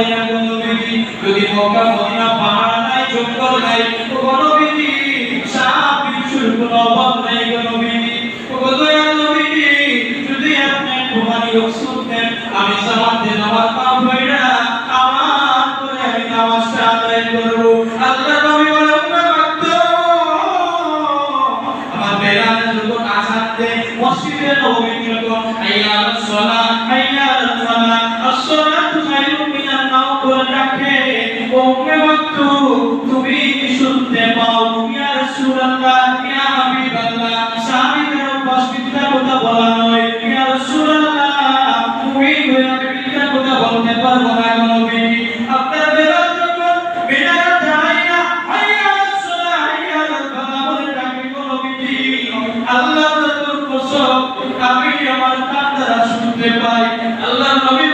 পারি না গো নবীজি যদি মক্কা মদিনা পাহাড় নাই জঙ্গল নাই গো নবীজি সাপ বিচ্ছুর কোনো অভাব নাই গো নবীজি গো দয়াল নবীজি যদি আপনি কুরবানি শুনতেন আমি জামাতে নামাজ পাপ হইরা আমার করে আমি নামাজটা আদায় করব আল্লাহ নবী বলে উম্মে মাকতুম আমার বেলাল যখন আযান দেয় মসজিদে নববী যখন হাইয়া আলাস সালাহ হাইয়া আলাল ফালাহ as-salatu খায়রুম মিনান নাওম বলে ডাকে উম্মে মাকতুম তুমি শুনতে পাও ইয়া রাসূলুল্লাহ ইয়া হাবিবাল্লাহ সাহাবীদের উপস্থিতির কথা বলা নয় ইয়া রাসূলুল্লাহ তুমি আমি মিথ্যা কথা বলতে পারবো না গো নবী আপনার বেলাল যখন মিনারে দাঁড়াইয়া হাইয়া আলাস সালাহ হাইয়া আলাল ফালাহ বলে ডাকে গো নবীজি আল্লাহর কসম আমি আমার কান দ্বারা শুনতে পাই আল্লাহর নবী